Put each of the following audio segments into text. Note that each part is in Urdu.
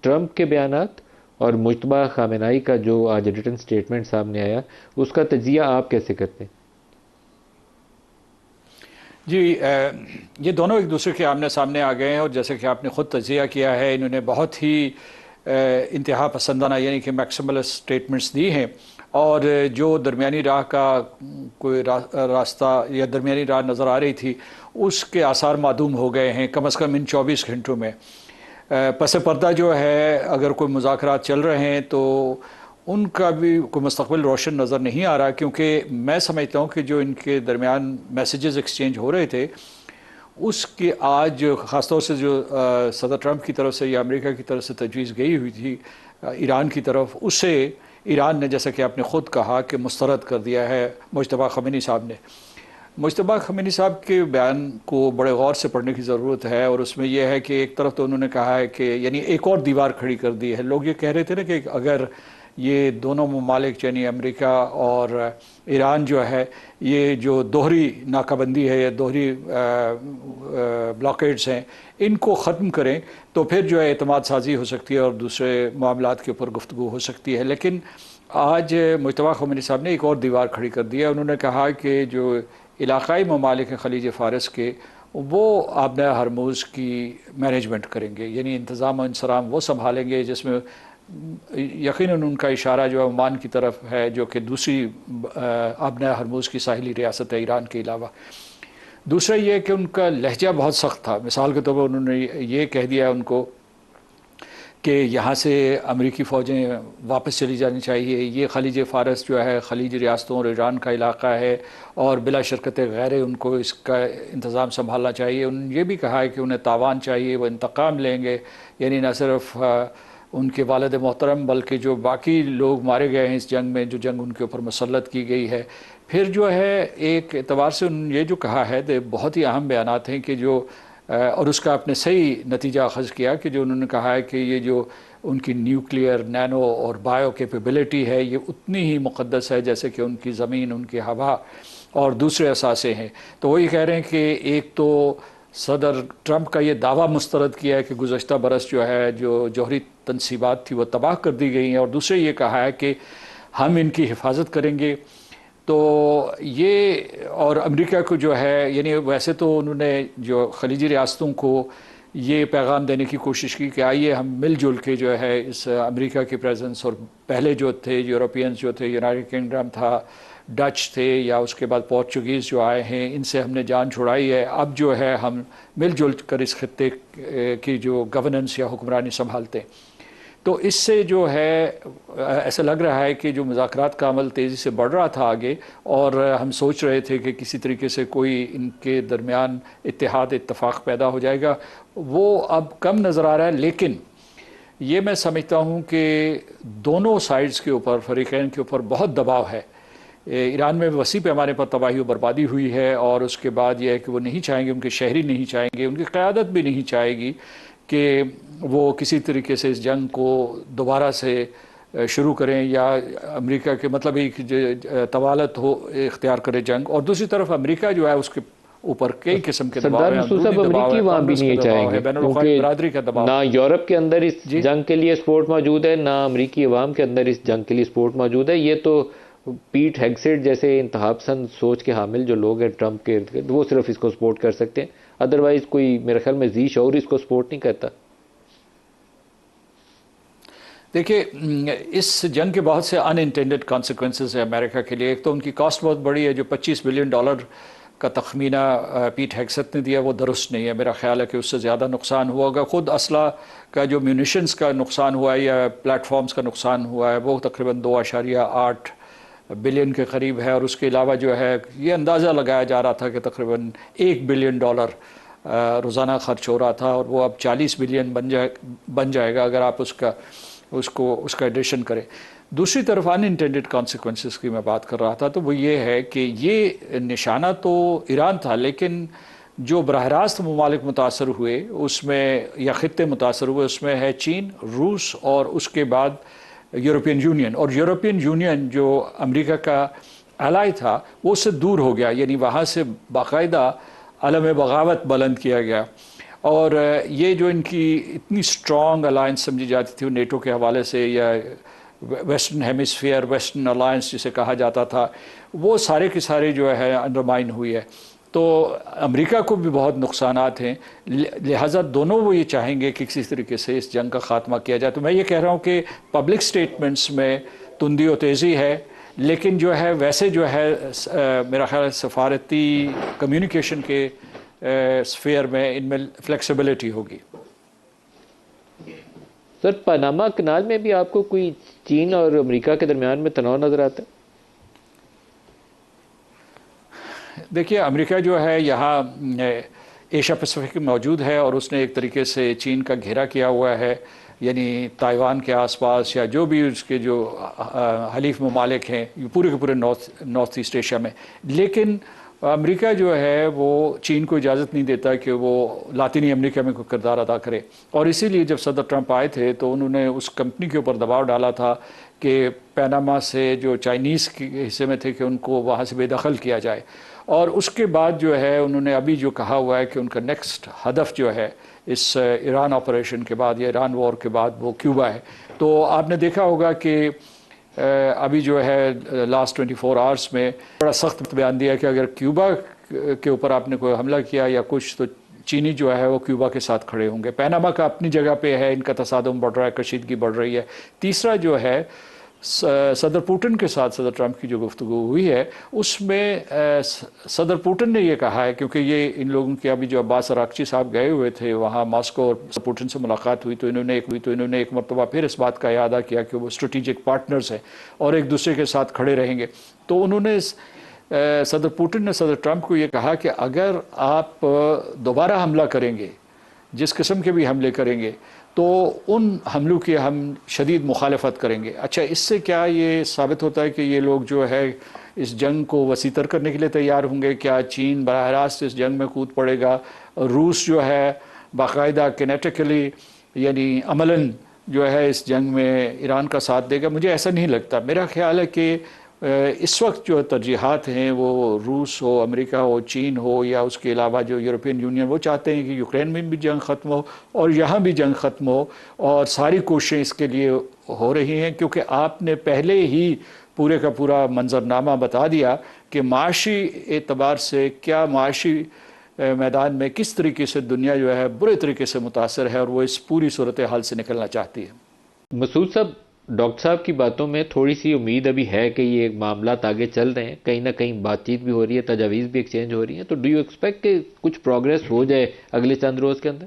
ٹرمپ کے بیانات اور مجتبیٰ خامنہئی کا جو آج ریٹن سٹیٹمنٹ سامنے آیا اس کا تجزیہ آپ کیسے کرتے ہیں؟ جی یہ دونوں ایک دوسرے کے آمنے سامنے آ گئے ہیں، اور جیسے کہ آپ نے خود تجزیہ کیا ہے، انہوں نے بہت ہی انتہا پسندانہ یعنی کہ میکسیملسٹ سٹیٹمنٹس دی ہیں، اور جو درمیانی راہ کا کوئی راستہ یا درمیانی راہ نظر آ رہی تھی اس کے آثار معدوم ہو گئے ہیں، کم از کم ان 24 گھنٹوں میں۔ پس پردہ جو ہے اگر کوئی مذاکرات چل رہے ہیں تو ان کا بھی کوئی مستقبل روشن نظر نہیں آ رہا، کیونکہ میں سمجھتا ہوں کہ جو ان کے درمیان میسیجز ایکسچینج ہو رہے تھے اس کے آج خاص طور سے جو صدر ٹرمپ کی طرف سے یا امریکہ کی طرف سے تجویز گئی ہوئی تھی ایران کی طرف، اسے ایران نے جیسا کہ آپ نے خود کہا کہ مسترد کر دیا ہے مجتبیٰ خامنہئی صاحب نے۔ مجتبیٰ خامنہئی صاحب کے بیان کو بڑے غور سے پڑھنے کی ضرورت ہے، اور اس میں یہ ہے کہ ایک طرف تو انہوں نے کہا ہے کہ یعنی ایک اور دیوار کھڑی کر دی ہے۔ لوگ یہ کہہ رہے تھے نا کہ اگر یہ دونوں ممالک یعنی امریکہ اور ایران جو ہے یہ جو دوہری ناکہ بندی ہے یا دوہری بلاکیڈز ہیں ان کو ختم کریں تو پھر جو ہے اعتماد سازی ہو سکتی ہے اور دوسرے معاملات کے اوپر گفتگو ہو سکتی ہے۔ لیکن آج مجتبیٰ خامنہئی صاحب نے ایک اور دیوار کھڑی کر دی ہے۔ انہوں نے کہا کہ جو علاقائی ممالک ہیں خلیج فارس کے، وہ آبنۂ ہرموز کی مینجمنٹ کریں گے، یعنی انتظام و انصرام وہ سنبھالیں گے، جس میں یقیناً ان کا اشارہ جو ہے عمان کی طرف ہے جو کہ دوسری آبنۂ ہرموز کی ساحلی ریاست ہے ایران کے علاوہ۔ دوسرا یہ کہ ان کا لہجہ بہت سخت تھا، مثال کے طور پر انہوں نے یہ کہہ دیا ان کو کہ یہاں سے امریکی فوجیں واپس چلی جانی چاہیے، یہ خلیج فارس جو ہے خلیج ریاستوں اور ایران کا علاقہ ہے اور بلا شرکت غیر ان کو اس کا انتظام سنبھالنا چاہیے۔ انہوں نے یہ بھی کہا ہے کہ انہیں تاوان چاہیے، وہ انتقام لیں گے، یعنی نہ صرف ان کے والد محترم بلکہ جو باقی لوگ مارے گئے ہیں اس جنگ میں، جو جنگ ان کے اوپر مسلط کی گئی ہے۔ پھر جو ہے ایک اعتبار سے انہوں نے یہ جو کہا ہے بہت ہی اہم بیانات ہیں کہ جو اور اس کا آپ نے صحیح نتیجہ اخذ کیا کہ جو انہوں نے کہا ہے کہ یہ جو ان کی نیوکلیئر، نینو اور بایو کیپیبلٹی ہے یہ اتنی ہی مقدس ہے جیسے کہ ان کی زمین، ان کی ہوا اور دوسرے اثاثے ہیں۔ تو وہی کہہ رہے ہیں کہ ایک تو صدر ٹرمپ کا یہ دعویٰ مسترد کیا ہے کہ گزشتہ برس جو ہے جو جوہری تنصیبات تھی وہ تباہ کر دی گئی ہیں، اور دوسرے یہ کہا ہے کہ ہم ان کی حفاظت کریں گے۔ تو یہ اور امریکہ کو جو ہے یعنی ویسے تو انہوں نے جو خلیجی ریاستوں کو یہ پیغام دینے کی کوشش کی کہ آئیے ہم مل جل کے جو ہے اس امریکہ کی پریزنس، اور پہلے جو تھے یورپینز جو تھے، یونائیٹڈ کنگڈم تھا، ڈچ تھے، یا اس کے بعد پورچوگیز جو آئے ہیں، ان سے ہم نے جان چھڑائی ہے، اب جو ہے ہم مل جل کر اس خطے کی جو گورننس یا حکمرانی سنبھالتے ہیں۔ تو اس سے جو ہے ایسا لگ رہا ہے کہ جو مذاکرات کا عمل تیزی سے بڑھ رہا تھا آگے، اور ہم سوچ رہے تھے کہ کسی طریقے سے کوئی ان کے درمیان اتحاد، اتفاق پیدا ہو جائے گا، وہ اب کم نظر آ رہا ہے۔ لیکن یہ میں سمجھتا ہوں کہ دونوں سائڈز کے اوپر، فریقین کے اوپر بہت دباؤ ہے۔ ایران میں وسیع پیمانے پر تباہی و بربادی ہوئی ہے، اور اس کے بعد یہ ہے کہ وہ نہیں چاہیں گے، ان کے شہری نہیں چاہیں گے، ان کی قیادت بھی نہیں چاہے گی کہ وہ کسی طریقے سے اس جنگ کو دوبارہ سے شروع کریں، یا امریکہ کے مطلب ایک طوالت ہو اختیار کرے جنگ۔ اور دوسری طرف امریکہ جو ہے اس کے اوپر کئی قسم کے دباؤ ہیں، امریکی وہاں بھی نہیں چاہیں گے بین الاقوامی برادری کا دباؤ، نہ یورپ کے اندر اس جنگ کے لیے سپورٹ موجود ہے، نہ امریکی عوام کے اندر اس جنگ کے لیے سپورٹ موجود ہے۔ یہ تو پیٹ ہیگسیٹ جیسے انتہا پسند سوچ کے حامل جو لوگ ہیں ٹرمپ کے ارد گرد، وہ صرف اس کو سپورٹ کر سکتے ہیں، ادروائز کوئی میرے خیال میں ذی شعور اس کو سپورٹ نہیں کرتا۔ دیکھیے اس جنگ کے بہت سے ان انٹینڈڈ کانسیکوینسز ہیں امریکہ کے لیے۔ ایک تو ان کی کاسٹ بہت بڑی ہے، جو $25 بلین کا تخمینہ پیٹ ہیگسٹ نے دیا وہ درست نہیں ہے۔ میرا خیال ہے کہ اس سے زیادہ نقصان ہوا ہوگا۔ خود اسلحہ کا جو میونیشنز کا نقصان ہوا ہے یا پلیٹ فارمز کا نقصان ہوا ہے وہ تقریباً $2.8 بلین کے قریب ہے، اور اس کے علاوہ جو ہے یہ اندازہ لگایا جا رہا تھا کہ تقریباً $1 بلین روزانہ خرچ ہو رہا تھا، اور وہ اب $40 بلین بن جائے گا اگر آپ اس کا ایڈیشن کریں۔ دوسری طرف ان انٹینڈڈ کانسیکوینسز کی میں بات کر رہا تھا، تو وہ یہ ہے کہ یہ نشانہ تو ایران تھا، لیکن جو براہ راست ممالک متاثر ہوئے اس میں یا خطے متاثر ہوئے اس میں ہے چین، روس، اور اس کے بعد یورپین یونین۔ اور یورپین یونین جو امریکہ کا الائی تھا وہ اس سے دور ہو گیا، یعنی وہاں سے باقاعدہ علم بغاوت بلند کیا گیا، اور یہ جو ان کی اتنی اسٹرانگ الائنس سمجھی جاتی تھی نیٹو کے حوالے سے یا ویسٹرن ہیمسفیئر ویسٹرن الائنس جسے کہا جاتا تھا، وہ سارے کے سارے جو ہے انڈرمائن ہوئی ہے. تو امریکہ کو بھی بہت نقصانات ہیں، لہٰذا دونوں وہ یہ چاہیں گے کہ کسی طریقے سے اس جنگ کا خاتمہ کیا جائے. تو میں یہ کہہ رہا ہوں کہ پبلک سٹیٹمنٹس میں تندی و تیزی ہے، لیکن جو ہے ویسے جو ہے میرا خیال ہے سفارتی کمیونیکیشن کے سفیر میں ان میں فلیکسیبلٹی ہوگی. سر، پاناما کنال میں بھی آپ کو کوئی چین اور امریکہ کے درمیان میں تناؤ نظر آتا ہے؟ دیکھیے، امریکہ جو ہے یہاں ایشیا پیسیفک میں موجود ہے اور اس نے ایک طریقے سے چین کا گھیرا کیا ہوا ہے، یعنی تائیوان کے آس پاس یا جو بھی اس کے جو حلیف ممالک ہیں پورے کے پورے نارتھ ایسٹ ایشیا میں. لیکن امریکہ جو ہے وہ چین کو اجازت نہیں دیتا کہ وہ لاطینی امریکہ میں کوئی کردار ادا کرے، اور اسی لیے جب صدر ٹرمپ آئے تھے تو انہوں نے اس کمپنی کے اوپر دباؤ ڈالا تھا کہ پیناما سے جو چائنیز کے حصے میں تھے کہ ان کو وہاں سے بے دخل کیا جائے. اور اس کے بعد جو ہے انہوں نے ابھی جو کہا ہوا ہے کہ ان کا نیکسٹ ہدف جو ہے اس ایران آپریشن کے بعد یا ایران وار کے بعد وہ کیوبا ہے. تو آپ نے دیکھا ہوگا کہ ابھی جو ہے لاسٹ 24 آورس میں بڑا سخت بیان دیا کہ اگر کیوبا کے اوپر آپ نے کوئی حملہ کیا یا کچھ تو چینی جو ہے وہ کیوبا کے ساتھ کھڑے ہوں گے. پیناما کا اپنی جگہ پہ ہے، ان کا تصادم بڑھ رہا ہے، کشیدگی بڑھ رہی ہے. تیسرا جو ہے صدر پوٹن کے ساتھ صدر ٹرمپ کی جو گفتگو ہوئی ہے اس میں صدر پوٹن نے یہ کہا ہے، کیونکہ یہ ان لوگوں کے ابھی جو عباس اراغچی صاحب گئے ہوئے تھے وہاں ماسکو اور پوٹن سے ملاقات ہوئی تو انہوں نے ایک مرتبہ پھر اس بات کا اعادہ کیا کہ وہ اسٹریٹجک پارٹنرز ہیں اور ایک دوسرے کے ساتھ کھڑے رہیں گے. تو انہوں نے صدر پوٹن نے صدر ٹرمپ کو یہ کہا کہ اگر آپ دوبارہ حملہ کریں گے، جس قسم کے بھی حملے کریں گے، تو ان حملوں کی ہم شدید مخالفت کریں گے. اچھا، اس سے کیا یہ ثابت ہوتا ہے کہ یہ لوگ جو ہے اس جنگ کو وسیع تر کرنے کے لیے تیار ہوں گے؟ کیا چین براہ راست اس جنگ میں کود پڑے گا؟ روس جو ہے باقاعدہ کینیٹیکلی یعنی عملاً جو ہے اس جنگ میں ایران کا ساتھ دے گا؟ مجھے ایسا نہیں لگتا. میرا خیال ہے کہ اس وقت جو ترجیحات ہیں وہ روس ہو، امریکہ ہو، چین ہو یا اس کے علاوہ جو یورپین یونین، وہ چاہتے ہیں کہ یوکرین میں بھی جنگ ختم ہو اور یہاں بھی جنگ ختم ہو، اور ساری کوششیں اس کے لیے ہو رہی ہیں. کیونکہ آپ نے پہلے ہی پورے کا پورا منظرنامہ بتا دیا کہ معاشی اعتبار سے کیا معاشی میدان میں کس طریقے سے دنیا جو ہے برے طریقے سے متاثر ہے اور وہ اس پوری صورتحال سے نکلنا چاہتی ہے. مسعود صاحب، ڈاکٹر صاحب کی باتوں میں تھوڑی سی امید ابھی ہے کہ یہ معاملات آگے چل رہے ہیں، کہیں نہ کہیں بات چیت بھی ہو رہی ہے، تجاویز بھی ایکسچینج ہو رہی ہیں. تو ڈو یو ایکسپیکٹ کہ کچھ پروگریس ہو جائے اگلے چند روز کے اندر؟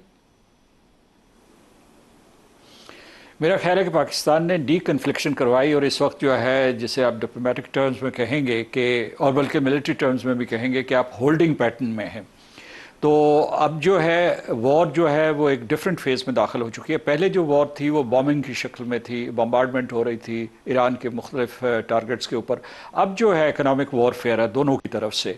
میرا خیال ہے کہ پاکستان نے ڈی کنفلکشن کروائی اور اس وقت جو ہے جسے آپ ڈپلومیٹک ٹرمز میں کہیں گے کہ، اور بلکہ ملٹری ٹرمز میں بھی کہیں گے کہ آپ ہولڈنگ پیٹرن میں ہیں. تو اب جو ہے وار جو ہے وہ ایک ڈیفرنٹ فیز میں داخل ہو چکی ہے. پہلے جو وار تھی وہ بامبنگ کی شکل میں تھی، بمبارڈمنٹ ہو رہی تھی ایران کے مختلف ٹارگٹس کے اوپر. اب جو ہے اکنامک وار فیئر ہے دونوں کی طرف سے،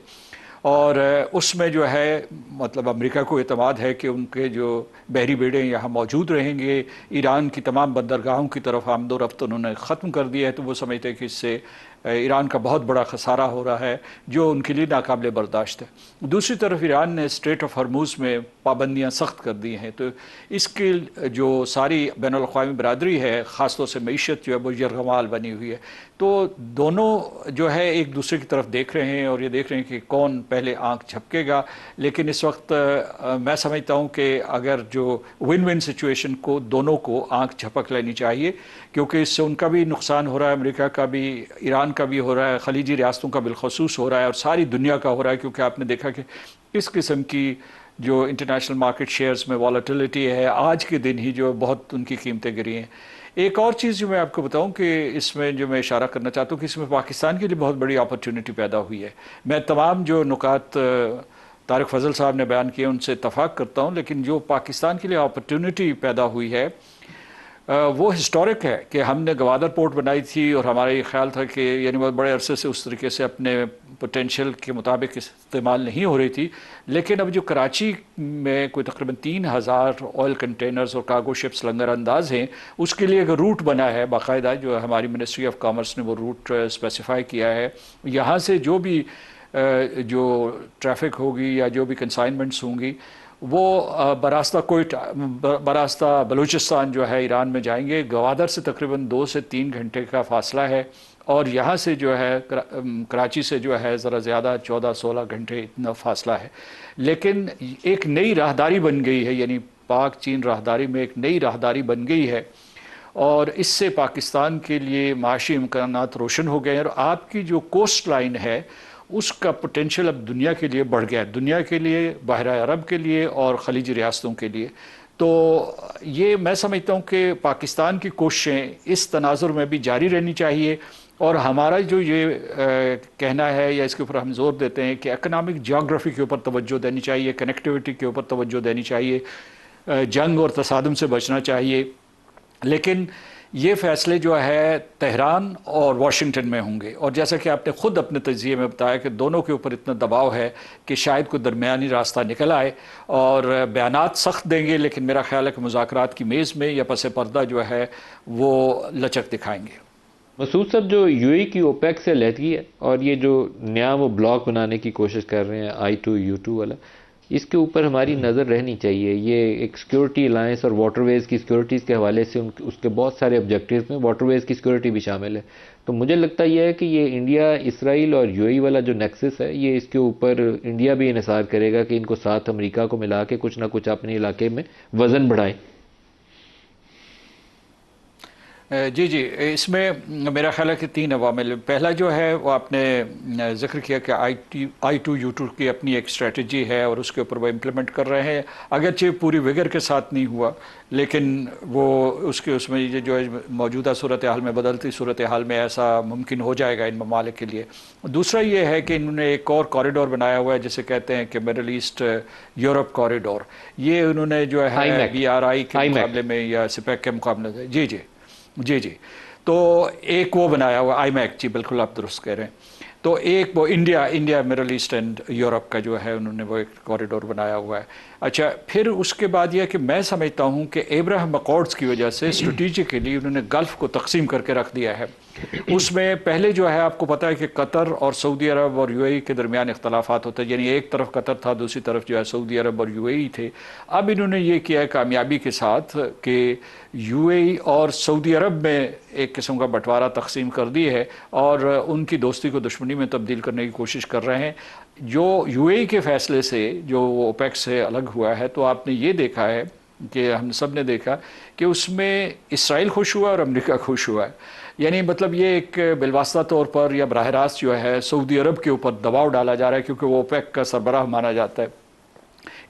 اور اس میں جو ہے مطلب امریکہ کو اعتماد ہے کہ ان کے جو بحری بیڑے یہاں موجود رہیں گے. ایران کی تمام بندرگاہوں کی طرف آمد و رفت انہوں نے ختم کر دیا ہے، تو وہ سمجھتے ہیں کہ اس سے ایران کا بہت بڑا خسارہ ہو رہا ہے جو ان کے لیے ناقابل برداشت ہے. دوسری طرف ایران نے اسٹریٹ آف ہرموز میں پابندیاں سخت کر دی ہیں، تو اس کی جو ساری بین الاقوامی برادری ہے، خاص طور سے معیشت جو ہے وہ یرغمال بنی ہوئی ہے. تو دونوں جو ہے ایک دوسرے کی طرف دیکھ رہے ہیں اور یہ دیکھ رہے ہیں کہ کون پہلے آنکھ جھپکے گا. لیکن اس وقت میں سمجھتا ہوں کہ اگر جو ون ون سچویشن کو دونوں کو آنکھ جھپک لینی چاہیے، کیونکہ اس سے ان کا بھی نقصان ہو رہا ہے، امریکہ کا بھی، ایران کا بھی ہو رہا ہے، خلیجی ریاستوں کا بالخصوص ہو رہا ہے، اور ساری دنیا کا ہو رہا ہے. کیونکہ آپ نے دیکھا کہ اس قسم کی جو انٹرنیشنل مارکیٹ شیئرز میں والیٹیلیٹی ہے، آج کے دن ہی جو بہت ان کی قیمتیں گری ہیں. ایک اور چیز جو میں آپ کو بتاؤں کہ اس میں جو میں اشارہ کرنا چاہتا ہوں کہ اس میں پاکستان کے لیے بہت بڑی اپرچونٹی پیدا ہوئی ہے. میں تمام جو نکات طارق فضل صاحب نے بیان کیے ان سے اتفاق کرتا ہوں، لیکن جو پاکستان کے لیے اپرچونٹی پیدا ہوئی ہے وہ ہسٹورک ہے کہ ہم نے گوادر پورٹ بنائی تھی اور ہمارا یہ خیال تھا کہ یعنی بہت بڑے عرصے سے اس طریقے سے اپنے پوٹینشیل کے مطابق استعمال نہیں ہو رہی تھی. لیکن اب جو کراچی میں کوئی تقریباً 3000 آئل کنٹینرز اور کارگو شپس لنگر انداز ہیں، اس کے لیے ایک روٹ بنا ہے باقاعدہ، جو ہماری منسٹری آف کامرس نے وہ روٹ اسپیسیفائی کیا ہے. یہاں سے جو بھی جو ٹریفک ہوگی یا جو بھی کنسائنمنٹس ہوں گی وہ براستہ بلوچستان جو ہے ایران میں جائیں گے. گوادر سے تقریباً 2 سے 3 گھنٹے کا فاصلہ ہے اور یہاں سے جو ہے کراچی سے جو ہے ذرا زیادہ 14-16 گھنٹے اتنا فاصلہ ہے. لیکن ایک نئی راہداری بن گئی ہے, یعنی پاک چین راہداری میں ایک نئی راہداری بن گئی ہے اور اس سے پاکستان کے لیے معاشی امکانات روشن ہو گئے ہیں, اور آپ کی جو کوسٹ لائن ہے اس کا پوٹینشیل اب دنیا کے لیے بڑھ گیا ہے, دنیا کے لیے, بحیرہ عرب کے لیے اور خلیجی ریاستوں کے لیے. تو یہ میں سمجھتا ہوں کہ پاکستان کی کوششیں اس تناظر میں بھی جاری رہنی چاہیے, اور ہمارا جو یہ کہنا ہے یا اس کے اوپر ہم زور دیتے ہیں کہ اکنامک جیوگرافی کے اوپر توجہ دینی چاہیے, کنیکٹیوٹی کے اوپر توجہ دینی چاہیے, جنگ اور تصادم سے بچنا چاہیے. لیکن یہ فیصلے جو ہے تہران اور واشنگٹن میں ہوں گے, اور جیسا کہ آپ نے خود اپنے تجزیے میں بتایا کہ دونوں کے اوپر اتنا دباؤ ہے کہ شاید کوئی درمیانی راستہ نکل آئے, اور بیانات سخت دیں گے لیکن میرا خیال ہے کہ مذاکرات کی میز میں یا پس پردہ جو ہے وہ لچک دکھائیں گے. مسعود صاحب, جو یو اے کی اوپیک سے علیحدگی ہے اور یہ جو نیا وہ بلاک بنانے کی کوشش کر رہے ہیں I2U2 والا, اس کے اوپر ہماری نظر رہنی چاہیے. یہ ایک سیکیورٹی الائنس اور واٹر ویز کی سیکیورٹیز کے حوالے سے اس کے بہت سارے آبجیکٹیوز میں واٹر ویز کی سیکیورٹی بھی شامل ہے. تو مجھے لگتا یہ ہے کہ یہ انڈیا, اسرائیل اور یو اے والا جو نیکسس ہے, یہ اس کے اوپر انڈیا بھی انحصار کرے گا کہ ان کو ساتھ امریکہ کو ملا کے کچھ نہ کچھ اپنے علاقے میں وزن بڑھائیں. جی جی, اس میں میرا خیال ہے کہ 3 عوامل. پہلا جو ہے وہ آپ نے ذکر کیا کہ I2U2 کی اپنی ایک اسٹریٹجی ہے اور اس کے اوپر وہ امپلیمنٹ کر رہے ہیں, اگرچہ پوری وگر کے ساتھ نہیں ہوا لیکن وہ اس میں جو ہے موجودہ صورتحال میں, بدلتی صورتحال میں ایسا ممکن ہو جائے گا ان ممالک کے لیے. دوسرا یہ ہے کہ انہوں نے ایک اور کوریڈور بنایا ہوا ہے جسے کہتے ہیں کہ مڈل ایسٹ یورپ کوریڈور. یہ انہوں نے جو ہے BRI کے مقابلے میں یا سپیک کے مقابلے میں, جی, تو ایک وہ بنایا ہوا IMEC. جی بالکل آپ درست کہہ رہے ہیں. تو ایک وہ India Middle East and Europe کا جو ہے انہوں نے وہ ایک کوریڈور بنایا ہوا ہے. اچھا, پھر اس کے بعد یہ کہ میں سمجھتا ہوں کہ ایبراہم اکارڈز کی وجہ سے اسٹریٹجیکلی انہوں نے گلف کو تقسیم کر کے رکھ دیا ہے. اس میں پہلے جو ہے آپ کو پتہ ہے کہ قطر اور سعودی عرب اور UAE کے درمیان اختلافات ہوتے ہیں, یعنی ایک طرف قطر تھا, دوسری طرف جو ہے سعودی عرب اور UAE تھے. اب انہوں نے یہ کیا ہے کامیابی کے ساتھ کہ UAE اور سعودی عرب میں ایک قسم کا بٹوارہ تقسیم کر دی ہے اور ان کی دوستی کو دشمنی میں تبدیل کرنے کی کوشش کر رہے ہیں. جو UAE کے فیصلے سے جو اوپیک سے الگ ہوا ہے, تو آپ نے یہ دیکھا ہے کہ ہم سب نے دیکھا کہ اس میں اسرائیل خوش ہوا اور امریکہ خوش ہوا ہے. یعنی مطلب یہ ایک بالواسطہ طور پر یا براہ راست جو ہے سعودی عرب کے اوپر دباؤ ڈالا جا رہا ہے کیونکہ وہ اوپیک کا سربراہ مانا جاتا ہے.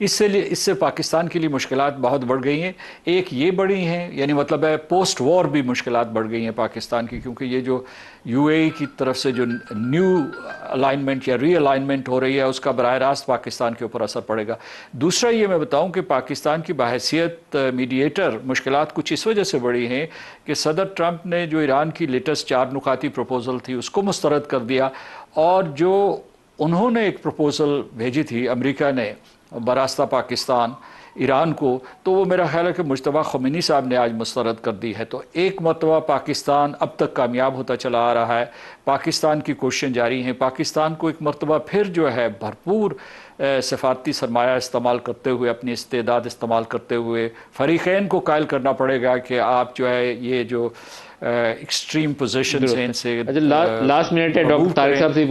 اس سے پاکستان کے لیے مشکلات بہت بڑھ گئی ہیں. ایک یہ بڑی ہیں, یعنی مطلب ہے پوسٹ وار بھی مشکلات بڑھ گئی ہیں پاکستان کی, کیونکہ یہ جو UAE کی طرف سے جو نیو الائنمنٹ یا ری الائنمنٹ ہو رہی ہے اس کا براہ راست پاکستان کے اوپر اثر پڑے گا. دوسرا یہ میں بتاؤں کہ پاکستان کی بحیثیت میڈییٹر مشکلات کچھ اس وجہ سے بڑی ہیں کہ صدر ٹرمپ نے جو ایران کی لیٹسٹ 4 نکاتی پروپوزل تھی اس کو مسترد کر دیا, اور جو انہوں نے ایک پروپوزل بھیجی تھی امریکہ نے براستہ پاکستان ایران کو, تو وہ میرا خیال ہے کہ مجتبیٰ خمینی صاحب نے آج مسترد کر دی ہے. تو ایک مرتبہ پاکستان اب تک کامیاب ہوتا چلا آ رہا ہے, پاکستان کی کوششیں جاری ہیں. پاکستان کو ایک مرتبہ پھر جو ہے بھرپور سفارتی سرمایہ استعمال کرتے ہوئے, اپنی استعداد استعمال کرتے ہوئے فریقین کو قائل کرنا پڑے گا کہ آپ جو ہے یہ جو ایکسٹریم پوزیشنز ہیں ان سے لاسٹ منٹ ہے ڈاکٹر طارق صاحب سے